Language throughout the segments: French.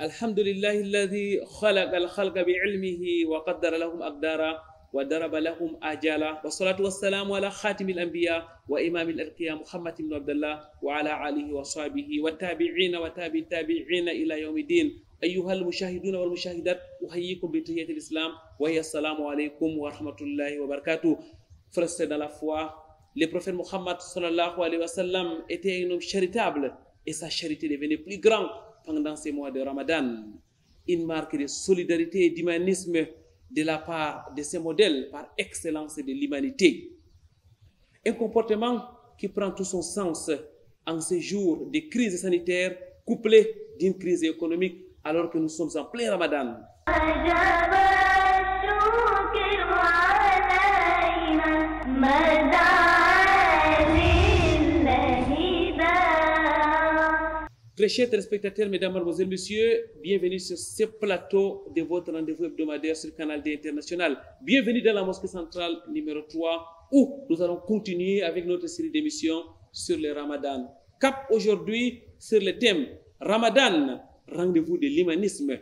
الحمد لله الذي خلق الخلق بعلمه وقدر لهم أقدارا وضرب لهم آجالا والصلاة والسلام على خاتم الأنبياء وإمام الأتقياء محمد بن عبد الله وعلى آله وصحبه والتابعين وتابع التابعين إلى يوم الدين. أيها المشاهدون والمشاهدات أحييكم بتحية الإسلام وهي السلام عليكم ورحمة الله وبركاته. Frères dans la foi, le prophète Mohammed sallallahu alayhi wa sallam était un homme charitable et sa charité devenait plus grande pendant ces mois de Ramadan. Une marque de solidarité et d'humanisme de la part de ces modèles par excellence de l'humanité. Un comportement qui prend tout son sens en ces jours de crise sanitaire couplée d'une crise économique alors que nous sommes en plein Ramadan. Très chers téléspectateurs, mesdames, mademoiselles, messieurs, bienvenue sur ce plateau de votre rendez-vous hebdomadaire sur le canal D International. Bienvenue dans la mosquée centrale numéro 3 où nous allons continuer avec notre série d'émissions sur le Ramadan. Cap aujourd'hui sur le thème Ramadan, rendez-vous de l'humanisme.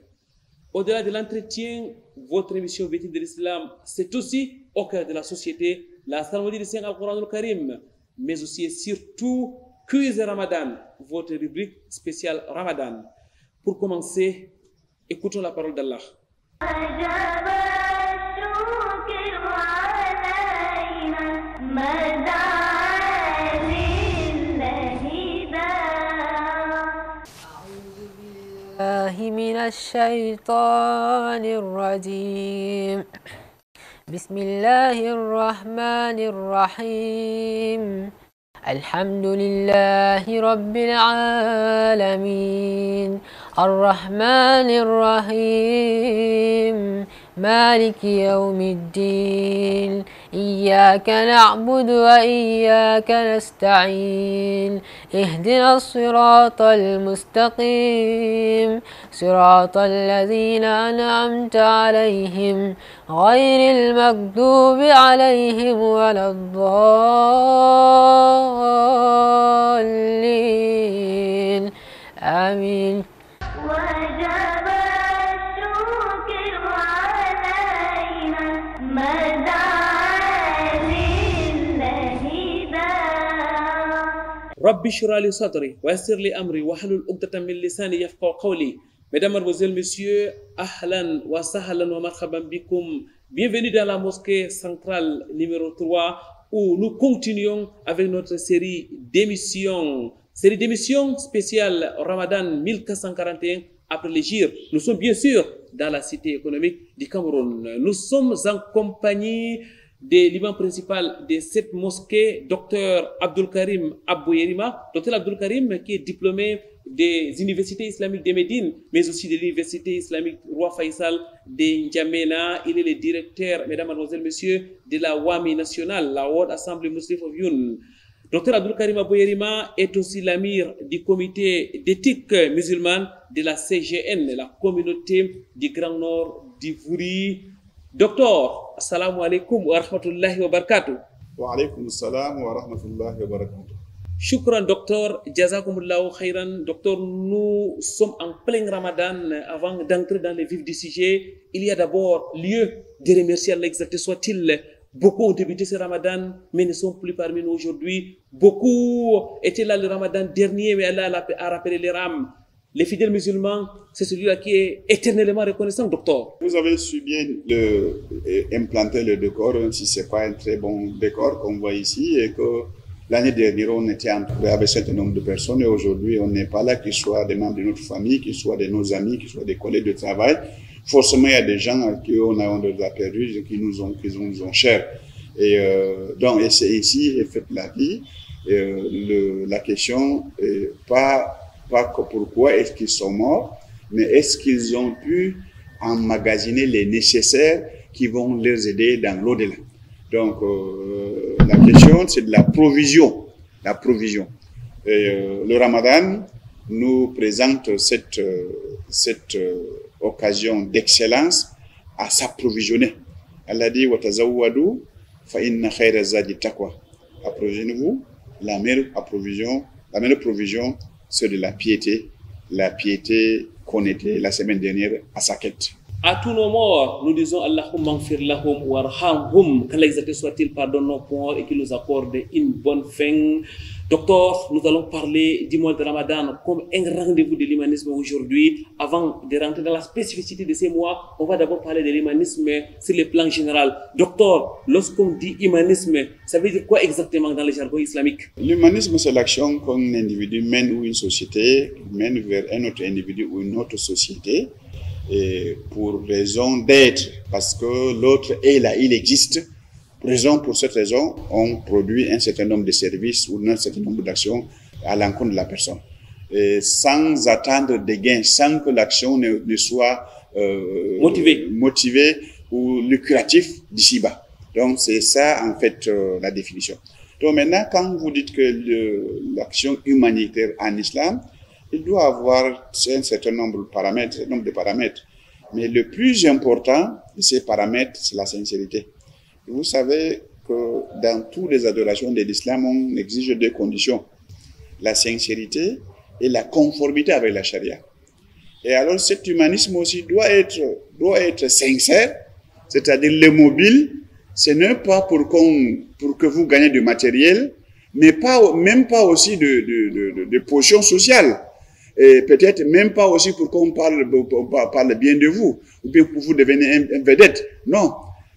Au-delà de l'entretien, votre émission Vêtue de l'Islam, c'est aussi au cœur de la société, la Salmodie du Saint Al-Quran al-Karim, mais aussi et surtout Quiz Ramadan, votre rubrique spéciale Ramadan. Pour commencer, écoutons la parole d'Allah. من الشيطان الرجيم بسم الله الرحمن الرحيم الحمد لله رب العالمين الرحمن الرحيم مالك يوم الدين إياك نعبد وإياك نستعين اهدنا الصراط المستقيم صراط الذين أنعمت عليهم غير المغضوب عليهم ولا الضالين آمين. Rabbi اشرح لي صدري ويسر لي أمري واحلل عقدة من لساني يفقهوا قولي. Mesdames, Mademoiselles, Messieurs, ahlan wa sahlan wa marhaban bikum. Bienvenue dans la mosquée centrale numéro 3 où nous continuons avec notre série d'émissions. Série d'émissions spéciale Ramadan 1441 après l'Hégire. Nous sommes bien sûr dans la cité économique du Cameroun. Nous sommes en compagnie de l'imam principal de cette mosquée, Dr Abdul Karim Abouyerima. Dr Abdul Karim qui est diplômé des universités islamiques de Médine, mais aussi de l'université islamique Roi Faisal de N'Djamena. Il est le directeur, mesdames, mademoiselles, messieurs, de la WAMI nationale, la World Assembly Muslim of Yun. Dr Abdul Karim Abouyerima est aussi l'amir du comité d'éthique musulmane de la CGN, la communauté du Grand Nord d'Ivry. Docteur, assalamu alaikum wa rahmatullahi wa barakatuh. Wa alaikum assalam wa rahmatullahi wa barakatuh. Shukran, docteur. Jazakumullahu khairan. Docteur, nous sommes en plein Ramadan. Avant d'entrer dans le vif du sujet, il y a d'abord lieu de remercier Allah, exalté soit-il. Beaucoup ont débuté ce Ramadan, mais ne sont plus parmi nous aujourd'hui. Beaucoup étaient là le Ramadan dernier, mais Allah a rappelé les rames. Les fidèles musulmans, c'est celui-là qui est éternellement reconnaissant, docteur. Vous avez su bien implanter le décor, même si ce n'est pas un très bon décor qu'on voit ici, et que l'année dernière, on était entouré avec un certain nombre de personnes, et aujourd'hui, on n'est pas là, qu'ils soient des membres de notre famille, qu'ils soient de nos amis, qu'ils soient des collègues de travail. Forcément, il y a des gens à qui on a perdu, qui nous ont chers. Et donc, c'est ici, et fait la vie. La question n'est pas pourquoi est-ce qu'ils sont morts, mais est-ce qu'ils ont pu emmagasiner les nécessaires qui vont les aider dans l'au-delà. Donc, la question, c'est de la provision. La provision. Et, le Ramadan nous présente cette occasion d'excellence à s'approvisionner. Allah dit « Watazawwadu fa inna khayra zadi taqwa » Approvisionnez-vous. La meilleure provision, c'est de la piété qu'on était la semaine dernière à Saket. À tous nos morts, nous disons Allahumma gfir lahum warhamhum, qu'Allah exalté soit-il pardonne nos morts et qu'il nous accorde une bonne fin. Docteur, nous allons parler du mois de Ramadan comme un rendez-vous de l'humanisme aujourd'hui. Avant de rentrer dans la spécificité de ces mois, on va d'abord parler de l'humanisme sur le plan général. Docteur, lorsqu'on dit humanisme, ça veut dire quoi exactement dans le jargon islamique? L'humanisme, c'est l'action qu'un individu mène ou une société mène vers un autre individu ou une autre société. Et pour raison d'être, parce que l'autre est là, il existe. Pour cette raison, on produit un certain nombre de services ou un certain nombre d'actions à l'encontre de la personne. Et sans attendre des gains, sans que l'action ne soit motivée ou lucrative d'ici-bas. Donc c'est ça en fait la définition. Donc maintenant, quand vous dites que l'action humanitaire en islam, il doit avoir un certain nombre de paramètres. Mais le plus important de ces paramètres, c'est la sincérité. Vous savez que dans toutes les adorations de l'islam, on exige deux conditions. La sincérité et la conformité avec la charia. Et alors cet humanisme aussi doit être sincère, c'est-à-dire le mobile, ce n'est pas pour que vous gagnez du matériel, mais même pas aussi de potion sociale. Et peut-être même pas aussi pour qu'on parle bien de vous, ou bien pour vous devenir un vedette. Non.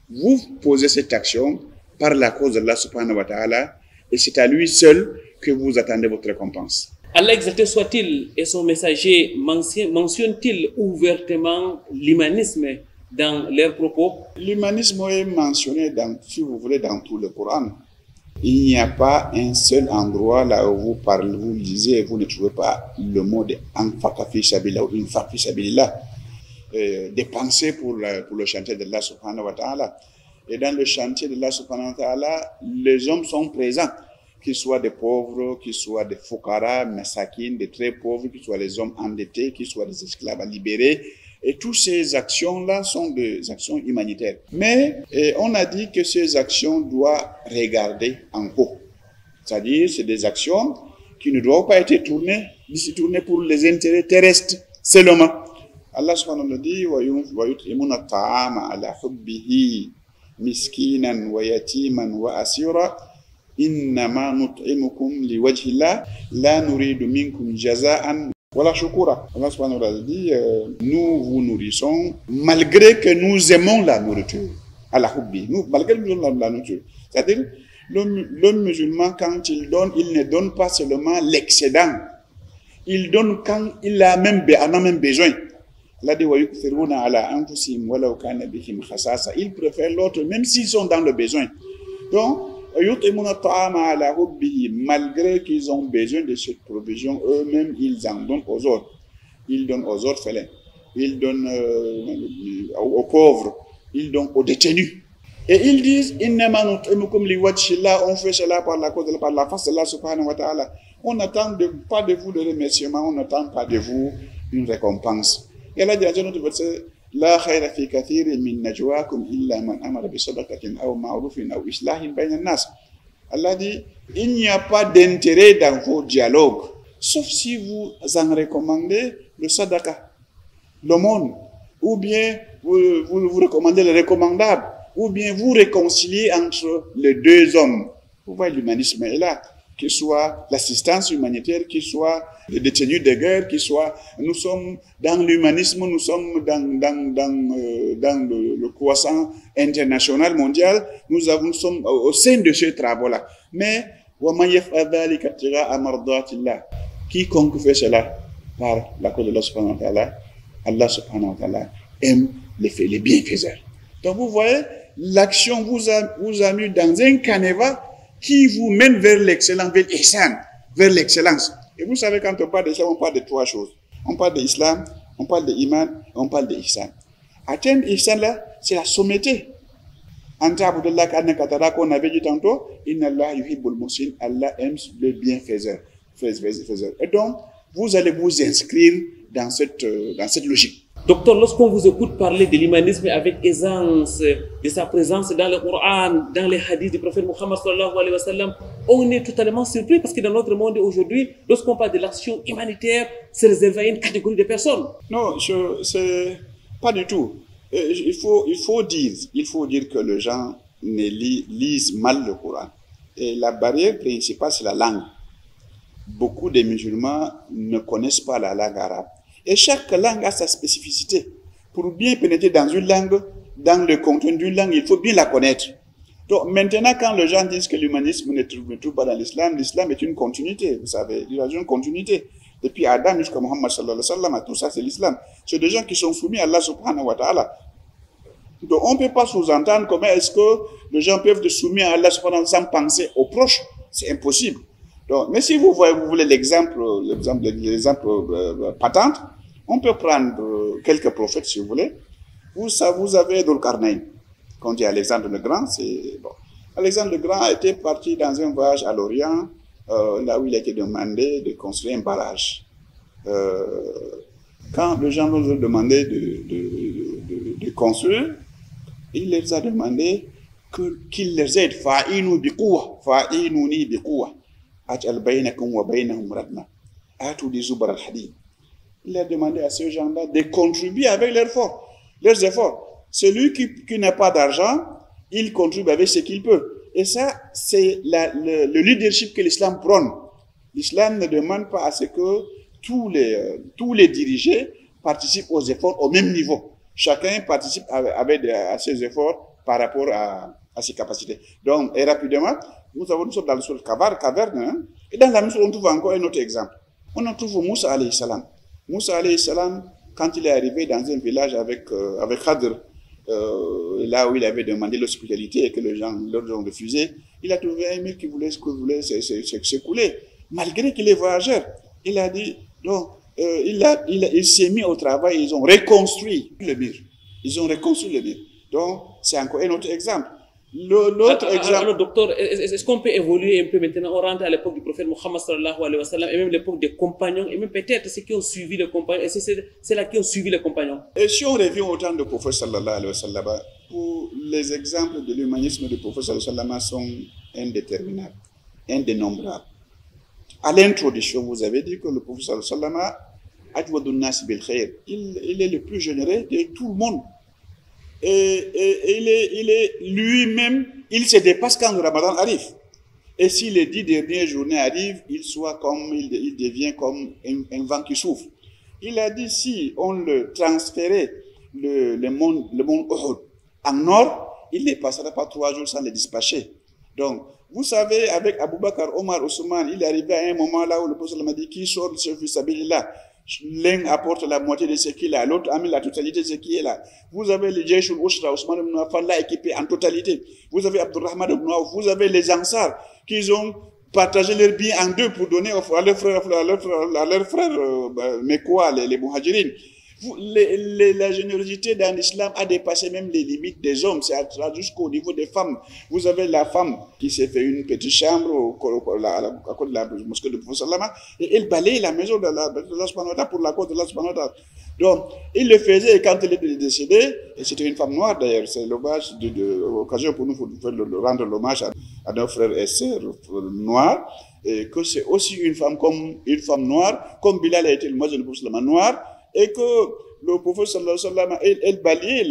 Vous posez cette action par la cause d'Allah subhanahu wa ta'ala, et c'est à lui seul que vous attendez votre récompense. Allah exalté soit-il et son messager mentionne-t-il ouvertement l'humanisme dans leurs propos? L'humanisme est mentionné si vous voulez, dans tout le Coran. Il n'y a pas un seul endroit là où vous parlez, vous lisez et vous ne trouvez pas le mot de anfaqa fi sabilillah ou infaq fi sabilillah. Dépenser pour le chantier d'Allah subhanahu wa ta'ala. Et dans le chantier d'Allah subhanahu wa ta'ala, les hommes sont présents, qu'ils soient des pauvres, qu'ils soient des fukara, masakin, des très pauvres, qu'ils soient les hommes endettés, qu'ils soient des esclaves à libérer. Et toutes ces actions-là sont des actions humanitaires. Mais on a dit que ces actions doivent regarder en haut. C'est-à-dire, c'est des actions qui ne doivent pas être tournées pour les intérêts terrestres seulement. Allah subhanahu wa ta'ala dit wa yut'imuna at-ta'ama ala hubbihi miskinan wa yatiman wa asira innama nut'imukum liwajhillah la nuridu minkum jaza'an wala shukura. Allah subhanahu wa ta'ala dit nous vous nourrissons malgré que nous aimons la nourriture. Ala hubbi, malgré que nous aimons la nourriture. C'est-à-dire l'homme musulman, quand il donne, il ne donne pas seulement l'excédent. Il donne quand il a même besoin. Ils préfèrent l'autre, même s'ils sont dans le besoin. Donc, malgré qu'ils ont besoin de cette provision, eux-mêmes, ils en donnent aux autres. Ils donnent aux orphelins, ils donnent aux pauvres, ils donnent aux détenus. Et ils disent, on fait cela par la face de Allah subhanahu wa ta'ala. On n'attend pas de vous de remerciement, on n'attend pas de vous une récompense. Et Allah dit dans notre verset, La khayra fi kathirin min najwaakum illa man amara bi sadaqatin aw ma'rufin aw islahin bayna an-nas. Allah dit, il n'y a pas d'intérêt dans vos dialogues, sauf si vous en recommandez le sadaqa, l'aumône, ou bien vous recommandez le recommandable, ou bien vous réconciliez entre les deux hommes. Vous voyez, l'humanisme est là. Qu'il soit l'assistance humanitaire, qu'il soit les détenus de guerre, qu'il soit... Nous sommes dans l'humanisme, nous sommes dans le croissant international, mondial. Nous sommes au sein de ce travail-là. Mais, quiconque fait cela par la cause de Allah subhanahu wa ta'ala, Allah subhanahu wa ta'ala aime les bienfaiseurs. Donc vous voyez, l'action vous a mis dans un canevas qui vous mène vers l'excellence, vers l'ihsan, vers l'excellence. Et vous savez, quand on parle de ça, on parle de trois choses. On parle de l'islam, on parle de l'iman, on parle de l'ihsan. Atteindre l'ihsan là, c'est la sommité. Anta Abdullah Kadnakatara qu'on avait dit tantôt, Inna Allah yuhibbul muhsin, Allah aime le bienfaiseur. Et donc, vous allez vous inscrire dans cette logique. Docteur, lorsqu'on vous écoute parler de l'humanisme avec aisance, de sa présence dans le Coran, dans les hadiths du prophète Muhammad sallallahu alayhi wa sallam, on est totalement surpris parce que dans notre monde aujourd'hui, lorsqu'on parle de l'action humanitaire, c'est réservé à une catégorie de personnes. Non, c'est pas du tout. Il faut dire que les gens lisent mal le Coran. Et la barrière principale, c'est la langue. Beaucoup de musulmans ne connaissent pas la langue arabe. Et chaque langue a sa spécificité. Pour bien pénétrer dans une langue, dans le contenu d'une langue, il faut bien la connaître. Donc maintenant, quand les gens disent que l'humanisme ne trouve pas dans l'islam, l'islam est une continuité, vous savez, il y a une continuité. Depuis Adam jusqu'à Muhammad sallallahu alayhi wa sallam, tout ça c'est l'islam. C'est des gens qui sont soumis à Allah subhanahu wa ta'ala. Donc on ne peut pas sous-entendre comment est-ce que les gens peuvent être soumis à Allah subhanahu wa ta'ala sans penser aux proches. C'est impossible. Donc, mais si vous voulez l'exemple patente, on peut prendre quelques prophètes si vous voulez. Vous avez Dhul-Qarnayn, qu'on dit Alexandre le Grand. Bon. Alexandre le Grand était parti dans un voyage à l'Orient, là où il a été demandé de construire un barrage. Quand les gens nous ont demandé de construire, il les a demandé qu'il les aide. Fa'inu biquwa, fa'inuni biquwa. Aj'al bainakum wa bainahum radna. Atu di zubar al-hadid. Il a demandé à ces gens-là de contribuer avec leurs efforts. Celui qui n'a pas d'argent, il contribue avec ce qu'il peut. Et ça, c'est le leadership que l'islam prône. L'islam ne demande pas à ce que tous les dirigés participent aux efforts au même niveau. Chacun participe à ses efforts par rapport à ses capacités. Donc, et rapidement, nous sommes dans le sol caverne, hein, et dans la même chose, on trouve encore un autre exemple. On en trouve Moussa alayhi salam. Moussa alayhi salam, quand il est arrivé dans un village avec Khadr, là où il avait demandé l'hospitalité et que les gens leur ont refusé, il a trouvé un mur qui voulait s'écouler. Malgré qu'il est voyageur, il a dit, donc, il s'est mis au travail, ils ont reconstruit le mur. Donc, c'est encore un autre exemple. L'autre exemple. Alors, docteur, est-ce qu'on peut évoluer un peu maintenant? On rentre à l'époque du prophète Muhammad sallallahu alayhi wa sallam et même l'époque des compagnons, et même peut-être ceux qui ont suivi les compagnons, et c'est là qui ont suivi les compagnons. Et si on revient au temps du prophète sallallahu alayhi wa sallam, pour les exemples de l'humanisme du prophète sallallahu alayhi wa sallam sont indéterminables, indénombrables. À l'introduction, vous avez dit que le prophète sallallahu alayhi wa sallam, il est le plus généreux de tout le monde. Et il est lui-même, il se dépasse quand le Ramadan arrive. Et si les 10 dernières journées arrivent, il devient comme un vent qui souffle. Il a dit, si on le transférait, le monde Uhud, en nord, il ne passera pas 3 jours sans le dispatcher. Donc, vous savez, avec Abu Bakr, Omar, Ousmane, il est arrivé à un moment là où le prophète m'a dit, qui sort de ce fils là? L'un apporte la moitié de ce qu'il a, l'autre amène la totalité de ce qui est là. Vous avez les Jaysh al-Ushra, Ousmane ibn Affan là équipé en totalité. Vous avez Abdurrahman ibn Auf, vous avez les Ansar qui ont partagé leurs biens en deux pour donner à leurs frères, mais quoi, les Muhajirin. La générosité dans l'islam a dépassé même les limites des hommes, c'est jusqu'au niveau des femmes. Vous avez la femme qui s'est fait une petite chambre à côté de la mosquée de Prophète sallallahu et elle balaye la maison de Allah subhanahu wa ta'ala pour la cause de Allah subhanahu wa ta'ala. Donc, il le faisait et quand elle était décédée, et c'était une femme noire d'ailleurs, c'est l'occasion pour nous de rendre l'hommage à nos frères et sœurs noirs, et que c'est aussi une femme noire, comme Bilal a été le mois de Prophète noir, et que le prophète sallallahu alayhi wa sallam, elle balayait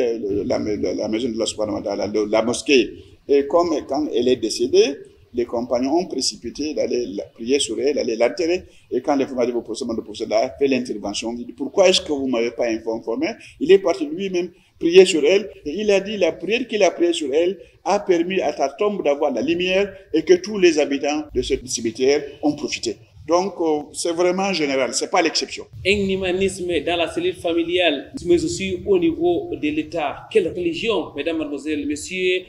la maison de Allah subhanahu wa ta'ala, la mosquée. Et quand elle est décédée, les compagnons ont précipité d'aller prier sur elle, d'aller l'enterrer. Et quand les femmes ont dit au prophète, le prophète a fait l'intervention. Il dit, pourquoi est-ce que vous ne m'avez pas informé? Il est parti lui-même prier sur elle. Et il a dit, la prière qu'il a priée sur elle a permis à ta tombe d'avoir la lumière et que tous les habitants de ce cimetière ont profité. Donc, c'est vraiment général, ce n'est pas l'exception. Un humanisme dans la cellule familiale, mais aussi au niveau de l'État. Quelle religion, mesdames, mademoiselles, messieurs?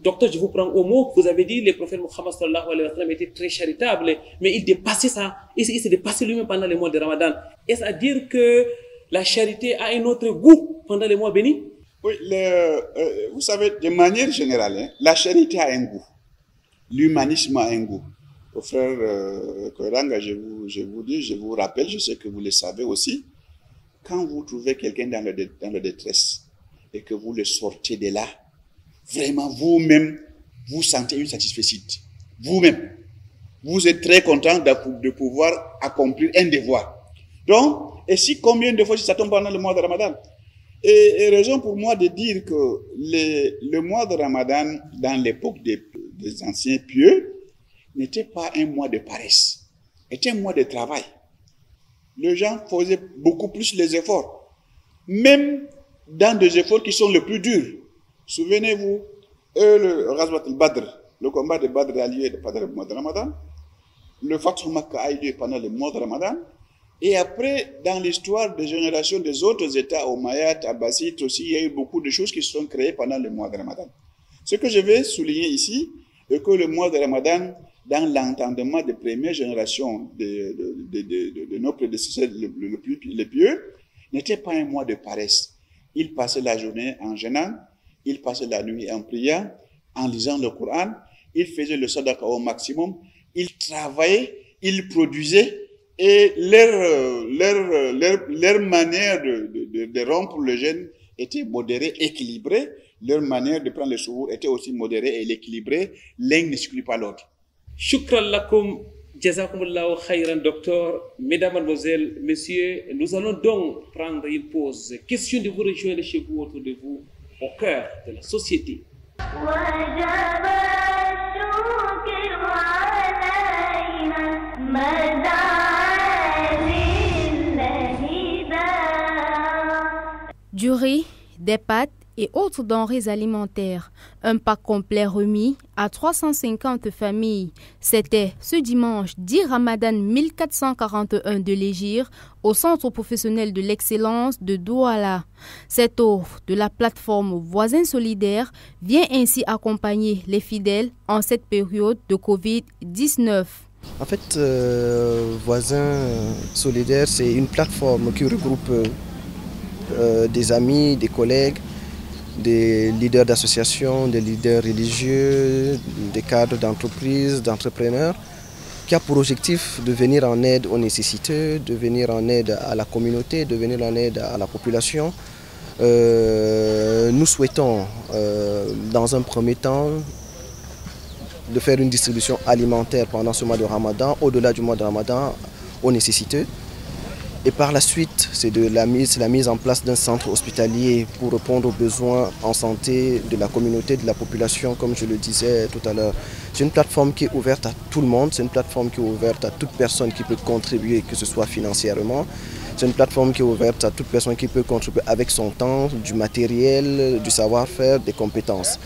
Docteur, je vous prends au mot. Vous avez dit que le prophète Muhammad sallallahu alayhi wa sallam était très charitable, mais il dépassait ça. Il s'est dépassé lui-même pendant les mois de Ramadan. Est-ce à dire que la charité a un autre goût pendant les mois bénis? Oui, vous savez, de manière générale, la charité a un goût. L'humanisme a un goût. Au frère Koiranga, je vous dis, je vous rappelle, je sais que vous le savez aussi, quand vous trouvez quelqu'un dans le détresse et que vous le sortez de là, vraiment vous-même, vous sentez une satisfaction. Vous-même, vous êtes très content de pouvoir accomplir un devoir. Donc, et si combien de fois ça tombe pendant le mois de Ramadan? Et raison pour moi de dire que le mois de Ramadan, dans l'époque des anciens pieux, n'était pas un mois de paresse, était un mois de travail. Les gens faisaient beaucoup plus les efforts, même dans des efforts qui sont les plus durs. Souvenez-vous, le Ghazwat al-Badr, le combat de Badr a lieu pendant le mois de Ramadan, le Fathu Makkah a lieu pendant le mois de Ramadan, et après, dans l'histoire des générations des autres États, Omeyyades, Abbassides aussi, il y a eu beaucoup de choses qui se sont créées pendant le mois de Ramadan. Ce que je vais souligner ici, est que le mois de Ramadan, dans l'entendement des premières générations de nos prédécesseurs les pieux, n'était pas un mois de paresse. Ils passaient la journée en jeûnant, ils passaient la nuit en priant, en lisant le Coran, ils faisaient le sadaqa au maximum, ils travaillaient, ils produisaient, et leur manière de rompre le jeûne était modérée, équilibrée. Leur manière de prendre le souhour était aussi modérée et équilibrée. L'un n'exclut pas l'autre. Shukran lakum, jazakumullahu khairan, docteur. Mesdames, mademoiselles, messieurs, nous allons donc prendre une pause. Question de vous rejoindre chez vous, autour de vous, au cœur de la société. Du riz, des pâtes et autres denrées alimentaires. Un pack complet remis à 350 familles. C'était ce dimanche 10 Ramadan 1441 de l'Hégire au Centre professionnel de l'excellence de Douala. Cette offre de la plateforme Voisins Solidaires vient ainsi accompagner les fidèles en cette période de Covid-19. En fait, Voisins Solidaires, c'est une plateforme qui regroupe des amis, des collègues, des leaders d'associations, des leaders religieux, des cadres d'entreprises, d'entrepreneurs, qui a pour objectif de venir en aide aux nécessiteux, de venir en aide à la communauté, de venir en aide à la population. Nous souhaitons, dans un premier temps, de faire une distribution alimentaire pendant ce mois de Ramadan, au-delà du mois de Ramadan, aux nécessiteux. Et par la suite, c'est la mise en place d'un centre hospitalier pour répondre aux besoins en santé de la communauté, de la population, comme je le disais tout à l'heure. C'est une plateforme qui est ouverte à tout le monde, c'est une plateforme qui est ouverte à toute personne qui peut contribuer, que ce soit financièrement. C'est une plateforme qui est ouverte à toute personne qui peut contribuer avec son temps, du matériel, du savoir-faire, des compétences.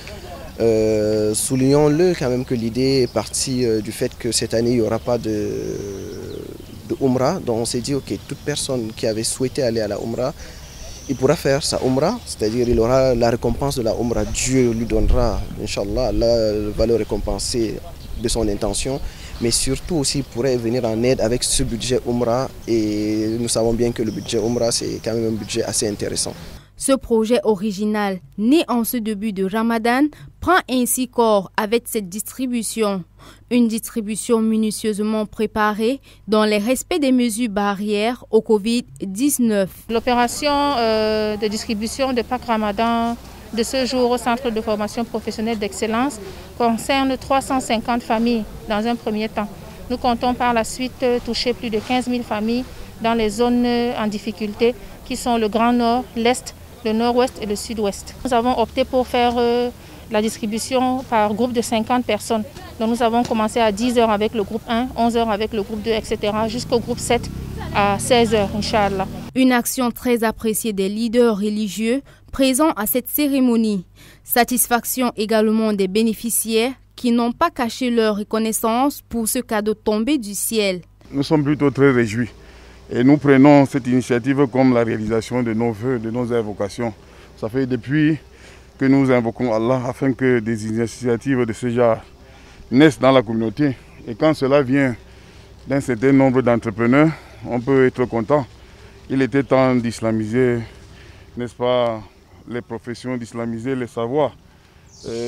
Soulignons-le quand même que l'idée est partie du fait que cette année, il n'y aura pas de Umrah, donc on s'est dit, ok, toute personne qui avait souhaité aller à la Umrah, il pourra faire sa Umrah, c'est-à-dire il aura la récompense de la Umrah. Dieu lui donnera, Inch'Allah, va le récompenser de son intention, mais surtout aussi il pourrait venir en aide avec ce budget Umrah, et nous savons bien que le budget Umrah, c'est quand même un budget assez intéressant. Ce projet original, né en ce début de Ramadan, prend ainsi corps avec cette distribution. Une distribution minutieusement préparée dans le respect des mesures barrières au Covid-19. L'opération de distribution de Pâques Ramadan de ce jour au Centre de formation professionnelle d'excellence concerne 350 familles dans un premier temps. Nous comptons par la suite toucher plus de 15 000 familles dans les zones en difficulté qui sont le Grand Nord, l'Est, le Nord-Ouest et le Sud-Ouest. Nous avons opté pour faire la distribution par groupe de 50 personnes. Donc nous avons commencé à 10h avec le groupe 1, 11h avec le groupe 2, etc. jusqu'au groupe 7 à 16h, Inch'Allah. Une action très appréciée des leaders religieux présents à cette cérémonie. Satisfaction également des bénéficiaires qui n'ont pas caché leur reconnaissance pour ce cadeau tombé du ciel. Nous sommes plutôt très réjouis. Et nous prenons cette initiative comme la réalisation de nos vœux, de nos invocations. Ça fait depuis que nous invoquons Allah afin que des initiatives de ce genre naissent dans la communauté. Et quand cela vient d'un certain nombre d'entrepreneurs, on peut être content. Il était temps d'islamiser, n'est-ce pas, les professions, d'islamiser les savoirs.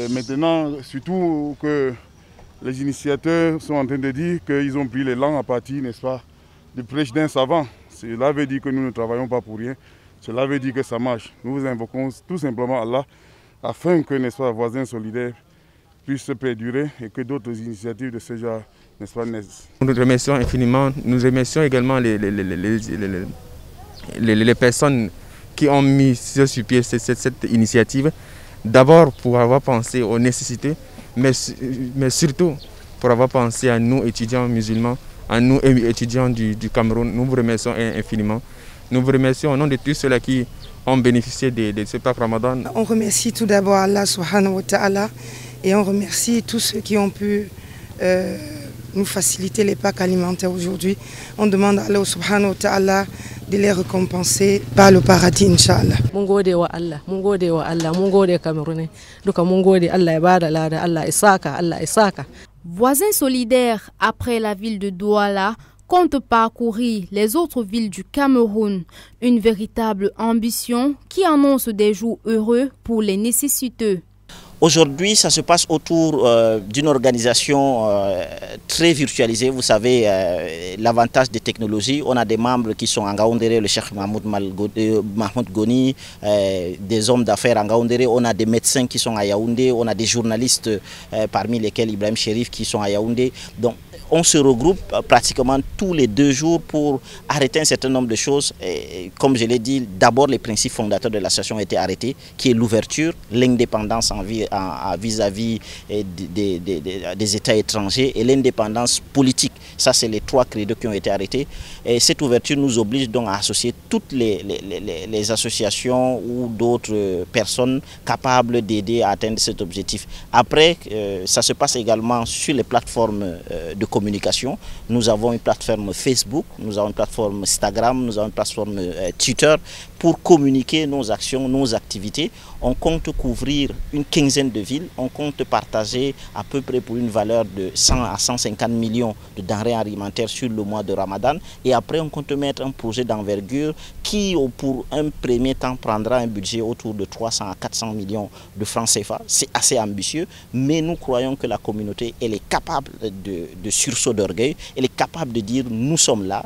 Maintenant, surtout que les initiateurs sont en train de dire qu'ils ont pris l'élan à partir, n'est-ce pas, du prêche d'un savant. Cela veut dire que nous ne travaillons pas pour rien. Cela veut dire que ça marche. Nous vous invoquons tout simplement Allah afin que, n'est-ce pas, voisins solidaires puissent perdurer et que d'autres initiatives de ce genre, n'est-ce pas, naissent. Nous remercions infiniment, nous remercions également les personnes qui ont mis sur pied cette initiative. D'abord pour avoir pensé aux nécessités, mais surtout pour avoir pensé à nous étudiants musulmans, à nous étudiants du Cameroun. Nous vous remercions infiniment. Nous vous remercions au nom de tous ceux-là qui ont bénéficié de ce Pâques Ramadan. On remercie tout d'abord Allah subhanahu wa ta'ala et on remercie tous ceux qui ont pu nous faciliter les Pâques alimentaires aujourd'hui. On demande à Allah subhanahu wa ta'ala de les récompenser par le paradis, Inch'Allah. Mun gode wa Allah, mun gode wa Allah, mun gode Camerounais. Duka mun gode Allah ya bada lada, Allah isaka, Allah isaka. Voisins solidaires, après la ville de Douala, compte parcourir les autres villes du Cameroun. Une véritable ambition qui annonce des jours heureux pour les nécessiteux. Aujourd'hui, ça se passe autour d'une organisation très virtualisée. Vous savez, l'avantage des technologies. On a des membres qui sont en Ngaoundéré, le Cheikh Mahmoud Goni, des hommes d'affaires en Ngaoundéré. On a des médecins qui sont à Yaoundé. On a des journalistes, parmi lesquels Ibrahim Chérif, qui sont à Yaoundé. Donc, on se regroupe pratiquement tous les 2 jours pour arrêter un certain nombre de choses. Et comme je l'ai dit, d'abord les principes fondateurs de l'association ont été arrêtés, qui est l'ouverture, l'indépendance vis-à-vis des États étrangers et l'indépendance politique. Ça, c'est les 3 credos qui ont été arrêtés. Et cette ouverture nous oblige donc à associer toutes les associations ou d'autres personnes capables d'aider à atteindre cet objectif. Après, ça se passe également sur les plateformes de communication. Nous avons une plateforme Facebook, nous avons une plateforme Instagram, nous avons une plateforme Twitter pour communiquer nos actions, nos activités. On compte couvrir une quinzaine de villes, on compte partager à peu près pour une valeur de 100 à 150 millions de denrées alimentaires sur le mois de Ramadan. Et après, on compte mettre un projet d'envergure qui, pour un premier temps, prendra un budget autour de 300 à 400 millions de francs CFA. C'est assez ambitieux, mais nous croyons que la communauté, elle est capable de sursaut d'orgueil, elle est capable de dire nous sommes là,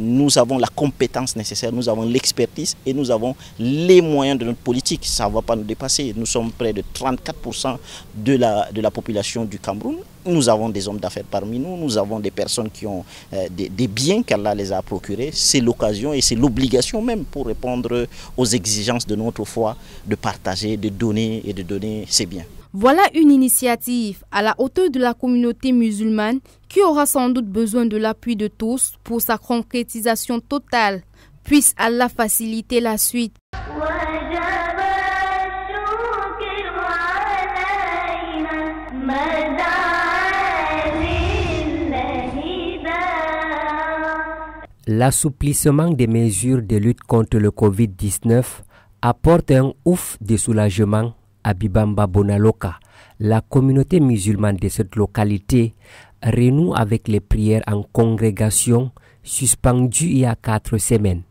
nous avons la compétence nécessaire, nous avons l'expertise et nous avons les moyens de notre politique. Ça ne va pas nous dépasser. Nous sommes près de 34% de la population du Cameroun. Nous avons des hommes d'affaires parmi nous, nous avons des personnes qui ont des biens qu'Allah les a procurés. C'est l'occasion et c'est l'obligation même pour répondre aux exigences de notre foi de partager, de donner et de donner ses biens. Voilà une initiative à la hauteur de la communauté musulmane qui aura sans doute besoin de l'appui de tous pour sa concrétisation totale. Puisse Allah faciliter la suite. L'assouplissement des mesures de lutte contre le Covid-19 apporte un ouf de soulagement à Bibamba Bonaloka. La communauté musulmane de cette localité renoue avec les prières en congrégation suspendues il y a 4 semaines.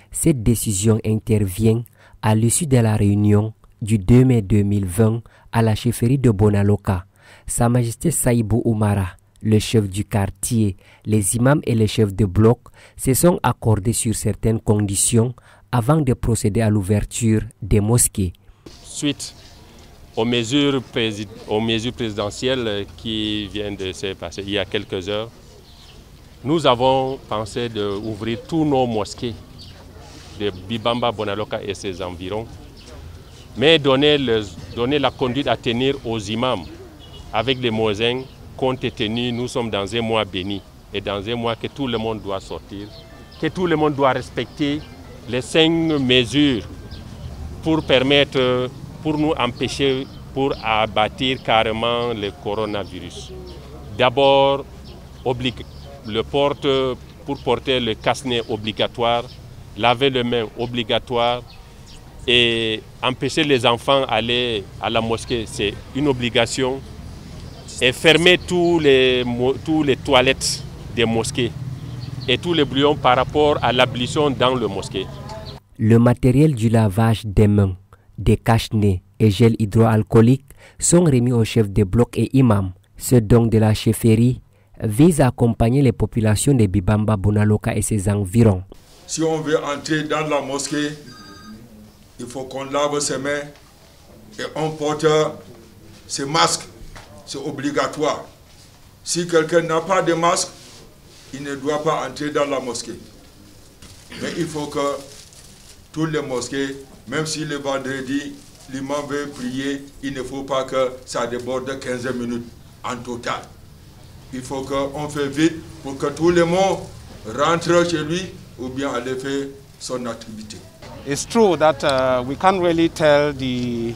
Cette décision intervient à l'issue de la réunion du 2 mai 2020 à la chefferie de Bonaloka. Sa Majesté Saïbou Oumara, le chef du quartier, les imams et les chefs de bloc se sont accordés sur certaines conditions avant de procéder à l'ouverture des mosquées. Suite aux mesures présidentielles qui viennent de se passer il y a quelques heures, nous avons pensé d'ouvrir tous nos mosquées de Bibamba, Bonaloka et ses environs, mais donner la conduite à tenir aux imams avec les muezzins compte tenu, nous sommes dans un mois béni et dans un mois que tout le monde doit sortir, que tout le monde doit respecter les 5 mesures pour nous empêcher, pour abattre carrément le coronavirus. D'abord, pour porter le casse-nez obligatoire, laver les mains obligatoire et empêcher les enfants d'aller à la mosquée, c'est une obligation. Et fermer tous les toilettes des mosquées et tous les bouillons par rapport à l'ablution dans le mosquée. Le matériel du lavage des mains, des cache-nez et gel hydroalcoolique sont remis aux chefs de bloc et imams. Ce don de la chefferie vise à accompagner les populations de Bibamba, Bonaloka et ses environs. si on veut entrer dans la mosquée, il faut qu'on lave ses mains et on porte ses masques. C'est obligatoire. Si quelqu'un n'a pas de masque, il ne doit pas entrer dans la mosquée. Mais il faut que toutes les mosquées, même si le vendredi, l'imam veut prier, il ne faut pas que ça déborde 15 minutes en total. Il faut qu'on fait vite pour que tout le monde rentre chez lui ou bien aller faire son activité. It's true that we can't really tell the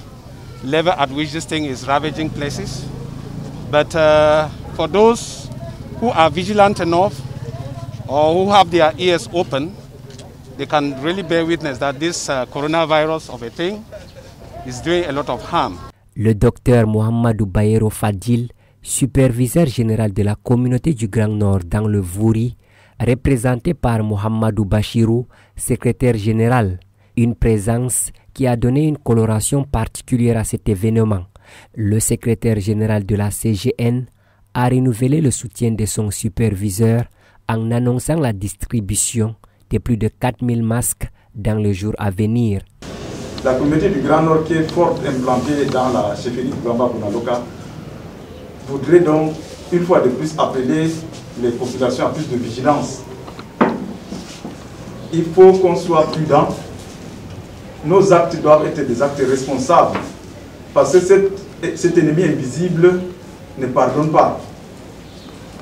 level at which this thing is ravaging places, but for those who are vigilant enough or who have their ears open, they can really bear witness that this coronavirus of a thing is doing a lot of harm. Le docteur Mohamedou Bayero Fadil, superviseur général de la communauté du Grand Nord dans le Vouri, représenté par Mohamedou Bachirou, secrétaire général. Une présence qui a donné une coloration particulière à cet événement. Le secrétaire général de la CGN a renouvelé le soutien de son superviseur en annonçant la distribution de plus de 4000 masques dans les jours à venir. La communauté du Grand Nord, qui est fort implantée dans la chefferie du Bamba Bonaloka, voudrait donc une fois de plus appeler les populations à plus de vigilance. Il faut qu'on soit prudent. Nos actes doivent être des actes responsables, parce que cet ennemi invisible ne pardonne pas.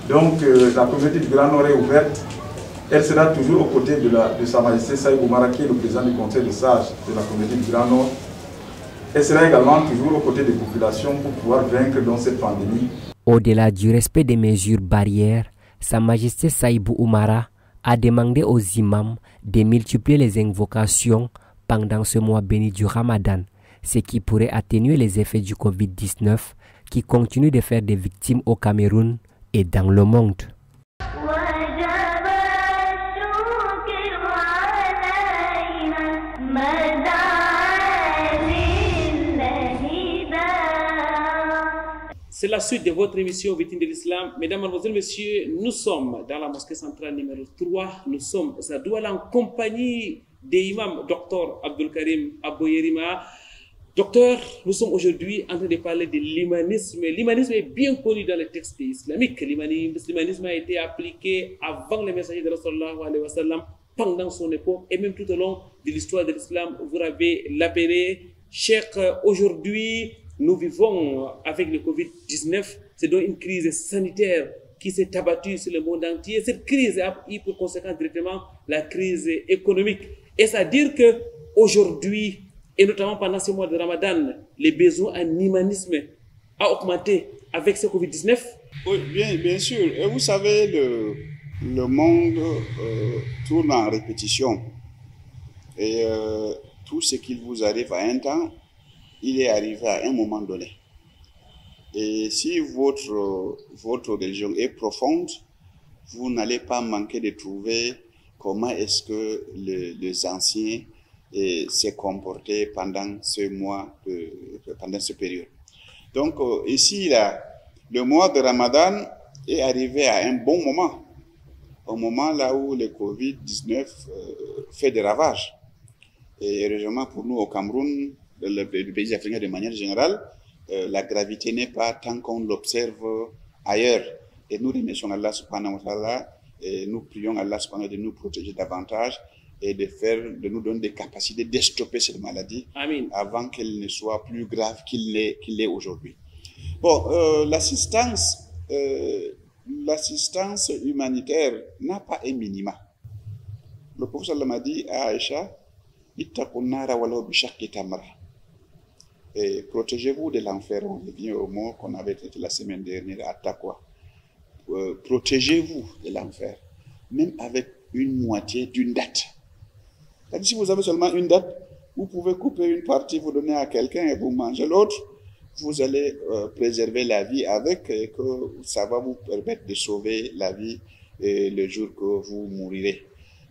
Donc la communauté du Grand Nord est ouverte. Elle sera toujours aux côtés de Sa Majesté Saïd Oumara, qui est le président du Conseil de sages de la communauté du Grand Nord. Elle sera également toujours aux côtés des populations pour pouvoir vaincre dans cette pandémie. Au-delà du respect des mesures barrières, Sa Majesté Saïd Oumara a demandé aux imams de multiplier les invocations pendant ce mois béni du Ramadan, ce qui pourrait atténuer les effets du Covid-19 qui continue de faire des victimes au Cameroun et dans le monde. C'est la suite de votre émission Victimes de l'Islam. Mesdames, Mademoiselles, Messieurs, nous sommes dans la mosquée centrale numéro 3. Nous sommes à Douala en compagnie des imams Dr Abdul Karim Aboyerima. Docteur, nous sommes aujourd'hui en train de parler de l'humanisme. L'humanisme est bien connu dans les textes islamiques. L'humanisme a été appliqué avant le messager de Rasulallah alayhi wa sallam, pendant son époque et même tout au long de l'histoire de l'islam. Vous avez l'appelé Cheikh. Aujourd'hui, nous vivons avec le Covid-19. C'est donc une crise sanitaire qui s'est abattue sur le monde entier. Cette crise a eu pour conséquence directement la crise économique. Et c'est-à-dire qu'aujourd'hui, et notamment pendant ce mois de Ramadan, les besoins en humanisme a augmenté avec ce Covid-19. Oui, bien sûr. Et vous savez, le monde tourne en répétition. Et tout ce qui vous arrive à un temps, il est arrivé à un moment donné. Et si votre religion est profonde, vous n'allez pas manquer de trouver comment est-ce que les anciens s'est comporté pendant ce mois, pendant cette période. Donc ici, le mois de Ramadan est arrivé à un bon moment, au moment là où le Covid-19 fait des ravages. Et heureusement pour nous au Cameroun, le pays africain de manière générale, la gravité n'est pas tant qu'on l'observe ailleurs. Et nous remercions Allah subhanahu wa ta'ala, et nous prions Allah subhanahu wa ta'ala de nous protéger davantage et de nous donner des capacités de stopper cette maladie. Amen. Avant qu'elle ne soit plus grave qu'il l'est aujourd'hui. Bon, l'assistance humanitaire n'a pas un minima. Le prophète sallam a dit à Aïcha, ittaqun-nara walau bi shaqqi tamra. Et protégez-vous de l'enfer. On revient au mot qu'on avait traité la semaine dernière à Taqwa. Protégez-vous de l'enfer, même avec une moitié d'une date. Si vous avez seulement une date, vous pouvez couper une partie, vous donner à quelqu'un et vous mangez l'autre. Vous allez préserver la vie avec et que ça va vous permettre de sauver la vie le jour que vous mourirez.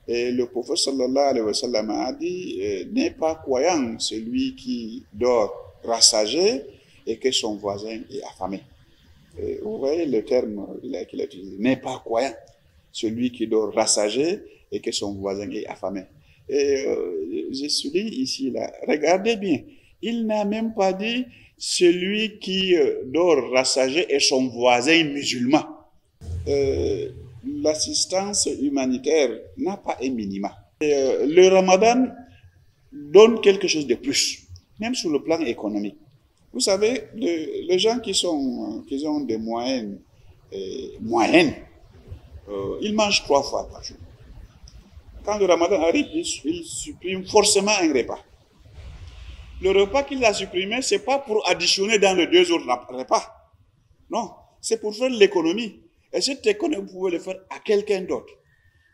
Et le prophète sallallahu alayhi wa sallam a dit n'est pas croyant celui qui dort rassagé et que son voisin est affamé. Vous voyez le terme qu'il a utilisé, n'est pas croyant celui qui dort rassagé et que son voisin est affamé. Et je souligne ici, là, regardez bien, il n'a même pas dit celui qui dort rassasié est son voisin musulman. L'assistance humanitaire n'a pas un minima. Le Ramadan donne quelque chose de plus, même sur le plan économique. Vous savez, les gens qui ont des moyennes, ils mangent 3 fois par jour. Quand le Ramadan arrive, ils suppriment forcément un repas. Le repas qu'il a supprimé, ce n'est pas pour additionner dans les 2 autres repas. Non, c'est pour faire l'économie. Et cette économie, vous pouvez le faire à quelqu'un d'autre.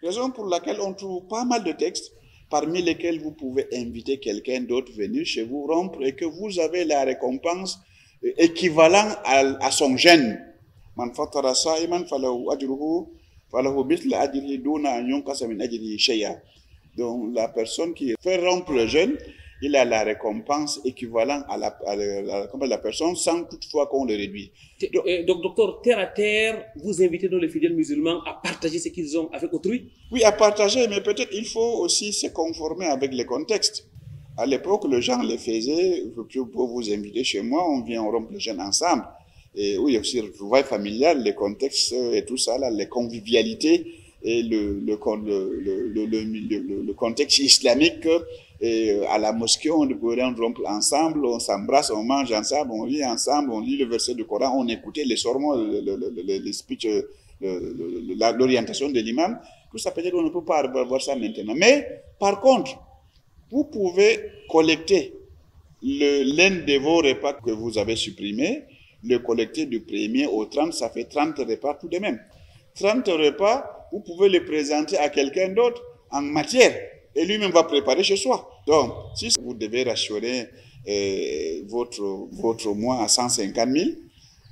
Raison pour laquelle on trouve pas mal de textes, parmi lesquels vous pouvez inviter quelqu'un d'autre venir chez vous rompre et que vous avez la récompense équivalente à son jeûne. Man fatara sa'iman falahu ajruhu falahu mithla ajrihi duna an yunqasa min ajrihi shay'a. Donc la personne qui fait rompre le jeûne, il a la récompense équivalente à la personne sans toutefois qu'on le réduise. Donc, docteur, terre à terre, vous invitez donc les fidèles musulmans à partager ce qu'ils ont avec autrui? Oui, à partager, mais peut-être il faut aussi se conformer avec les contextes. À l'époque, les gens le faisaient, pour vous inviter chez moi, on vient rompre le jeûne ensemble. Et oui, aussi le travail familial, les contextes et tout ça, là, les convivialités et le contexte islamique. Et à la mosquée, on pourrait rompre ensemble, on s'embrasse, on mange ensemble, on lit ensemble, on lit le verset du Coran, on écoutait les sermons, les speeches, l'orientation de l'imam. Tout ça, peut-être on ne peut pas voir ça maintenant. Mais par contre, vous pouvez collecter l'un de vos repas que vous avez supprimé, le collecter du 1er au 30, ça fait 30 repas tout de même. 30 repas, vous pouvez les présenter à quelqu'un d'autre en matière. Et lui-même va préparer chez soi. Donc, si vous devez rationner votre mois à 150 000,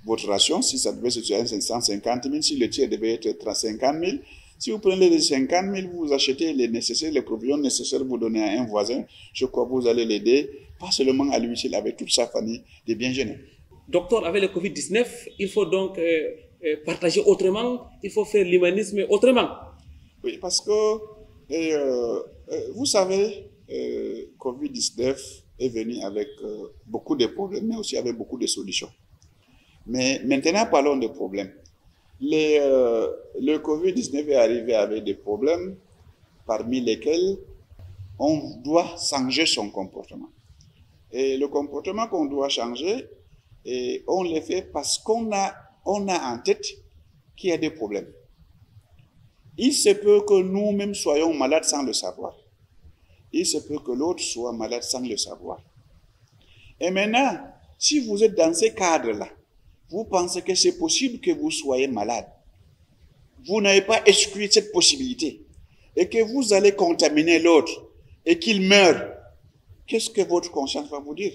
votre ration, si ça devait se faire à 150 000, si le tiers devait être 50 000, si vous prenez les 50 000, vous achetez les provisions nécessaires, vous donnez à un voisin, je crois que vous allez l'aider, pas seulement à lui, mais avec toute sa famille, de bien gêner. Docteur, avec le Covid-19, il faut donc partager autrement, il faut faire l'humanisme autrement. Oui, parce que vous savez, Covid-19 est venu avec beaucoup de problèmes, mais aussi avec beaucoup de solutions. Mais maintenant, parlons des problèmes. Le Covid-19 est arrivé avec des problèmes parmi lesquels on doit changer son comportement. Et le comportement qu'on doit changer, et on le fait parce qu'on a en tête qu'il y a des problèmes. Il se peut que nous-mêmes soyons malades sans le savoir. Il se peut que l'autre soit malade sans le savoir. Et maintenant, si vous êtes dans ces cadres-là, vous pensez que c'est possible que vous soyez malade. Vous n'avez pas exclu cette possibilité. Et que vous allez contaminer l'autre et qu'il meure. Qu'est-ce que votre conscience va vous dire?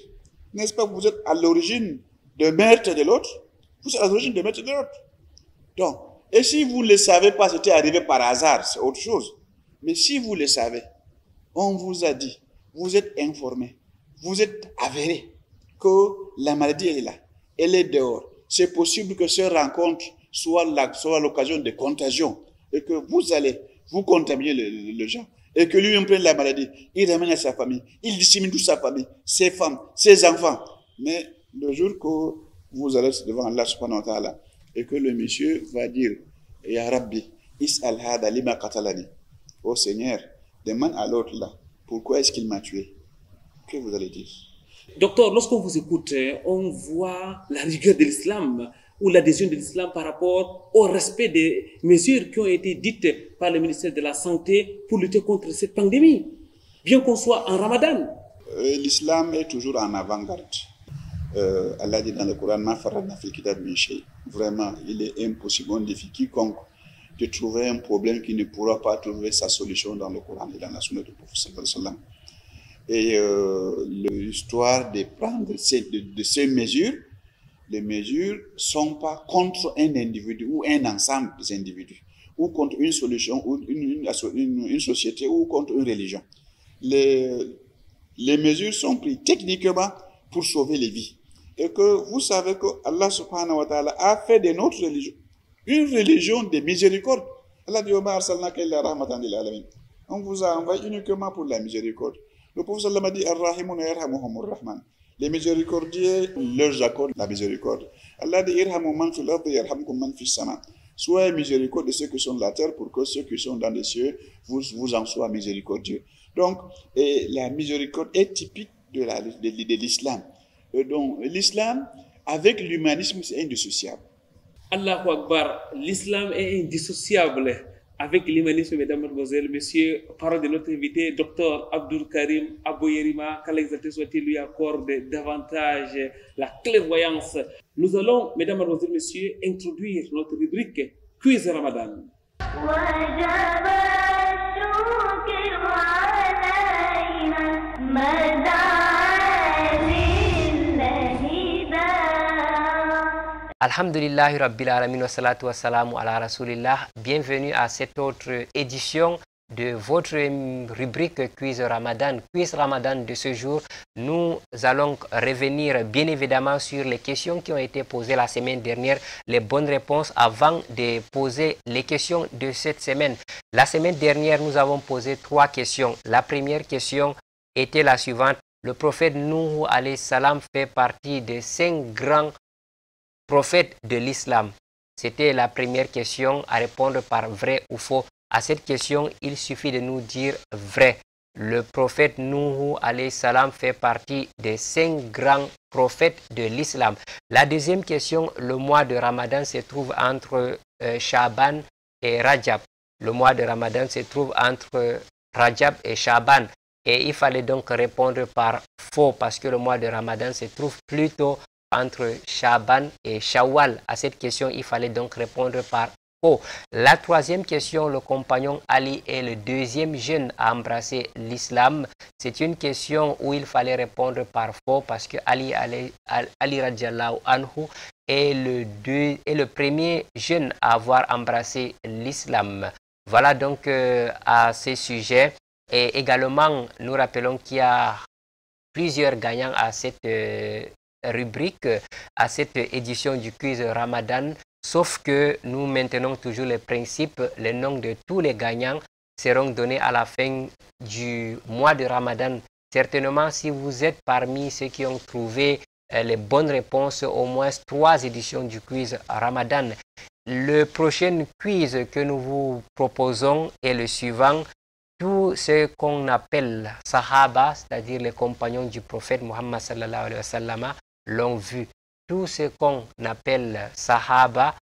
N'est-ce pas que vous êtes à l'origine de meurtre de l'autre? Vous êtes à l'origine de meurtre de l'autre. Donc, et si vous ne le savez pas, c'était arrivé par hasard, c'est autre chose. Mais si vous le savez, on vous a dit, vous êtes informé, vous êtes avéré que la maladie elle est là, elle est dehors. C'est possible que cette rencontre soit l'occasion de contagion et que vous allez vous contaminer le gens et que lui-même prenne la maladie, il ramène à sa famille, il dissémine toute sa famille, ses femmes, ses enfants. Mais le jour que vous allez devant Allah subhanahu wa ta'ala, et que le monsieur va dire, Ya Rabbi, is'al hada lima qatalani. Oh Seigneur, demande à l'autre là, pourquoi est-ce qu'il m'a tué? Que vous allez dire? Docteur, lorsqu'on vous écoute, on voit la rigueur de l'islam ou l'adhésion de l'islam par rapport au respect des mesures qui ont été dites par le ministère de la Santé pour lutter contre cette pandémie, bien qu'on soit en Ramadan. L'islam est toujours en avant-garde. Allah dit dans le Coran, vraiment, il est impossible, on défie quiconque de trouver un problème qui ne pourra pas trouver sa solution dans le Coran et dans la Sunna du Prophète. Et l'histoire de prendre de ces mesures, les mesures ne sont pas contre un individu ou un ensemble des individus, ou contre une solution, ou une société, ou contre une religion. Les mesures sont prises techniquement pour sauver les vies. Et que vous savez que Allah subhanahu wa ta'ala a fait de notre religion une religion de miséricorde. Allah dit, On vous a envoyé uniquement pour la miséricorde. Le prophète m'a dit Ar-Rahimun yarhamuhumur Rahman. Les miséricordieux leur accordent la miséricorde. Allah dit Irhamu man fil ardi yarhamkum man fis sama. Soyez miséricordieux de ceux qui sont de la terre pour que ceux qui sont dans les cieux vous en soient miséricordieux. Donc, la miséricorde est typique de l'islam. Donc, l'islam, avec l'humanisme, c'est indissociable. Allahu Akbar, l'islam est indissociable avec l'humanisme, mesdames, mademoiselles, messieurs. Parole de notre invité, Dr Abdul Karim Abouyerima, qu'Allah exalté soit-il lui accorde davantage la clairvoyance. Nous allons, mesdames, mademoiselles, messieurs, introduire notre rubrique Quiz Ramadan. Alhamdulillahi Rabbil Alamin wa salatu wa salamu ala Rasulillah. Bienvenue à cette autre édition de votre rubrique Quiz Ramadan. Quiz Ramadan de ce jour, nous allons revenir bien évidemment sur les questions qui ont été posées la semaine dernière, les bonnes réponses avant de poser les questions de cette semaine. La semaine dernière, nous avons posé 3 questions. La première question était la suivante. Le prophète Nuh alayhi salam fait partie des 5 grands prophète de l'islam. C'était la première question à répondre par vrai ou faux. À cette question, il suffit de nous dire vrai. Le prophète Nuh alayhi salam fait partie des 5 grands prophètes de l'islam. La deuxième question, le mois de Ramadan se trouve entre Shaban et Rajab. Le mois de Ramadan se trouve entre Rajab et Shaban. Et il fallait donc répondre par faux parce que le mois de Ramadan se trouve plutôt entre Shaban et Shawwal. À cette question, il fallait donc répondre par faux. La troisième question, le compagnon Ali est le deuxième jeune à embrasser l'islam. C'est une question où il fallait répondre par faux parce que Ali radiallahu anhu est le premier jeune à avoir embrassé l'islam. Voilà donc à ce sujet. Et également, nous rappelons qu'il y a plusieurs gagnants à cette rubrique, à cette édition du quiz Ramadan, sauf que nous maintenons toujours le principe, les noms de tous les gagnants seront donnés à la fin du mois de Ramadan. Certainement, si vous êtes parmi ceux qui ont trouvé les bonnes réponses, au moins 3 éditions du quiz Ramadan. Le prochain quiz que nous vous proposons est le suivant. Tout ce qu'on appelle Sahaba, c'est-à-dire les compagnons du prophète Muhammad sallallahu alayhi wa sallam, l'ont vu. Tout ce qu'on appelle Sahaba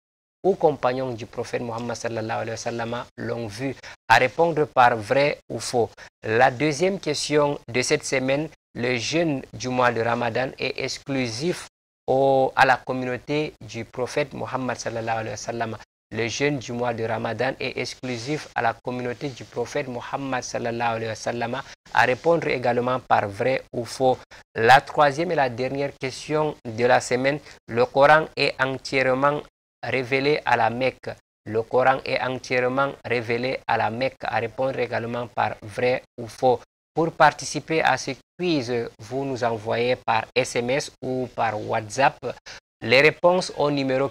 ou compagnons du prophète Muhammad sallallahu alayhi wa sallam l'ont vu. À répondre par vrai ou faux. La deuxième question de cette semaine, le jeûne du mois de Ramadan est exclusif à la communauté du prophète Muhammad sallallahu alayhi wa sallam. Le jeûne du mois de Ramadan est exclusif à la communauté du prophète Muhammad sallallahu alayhi wa sallam. À répondre également par vrai ou faux. La troisième et la dernière question de la semaine, le Coran est entièrement révélé à la Mecque. Le Coran est entièrement révélé à la Mecque. À répondre également par vrai ou faux. Pour participer à ce quiz, vous nous envoyez par SMS ou par WhatsApp les réponses au numéro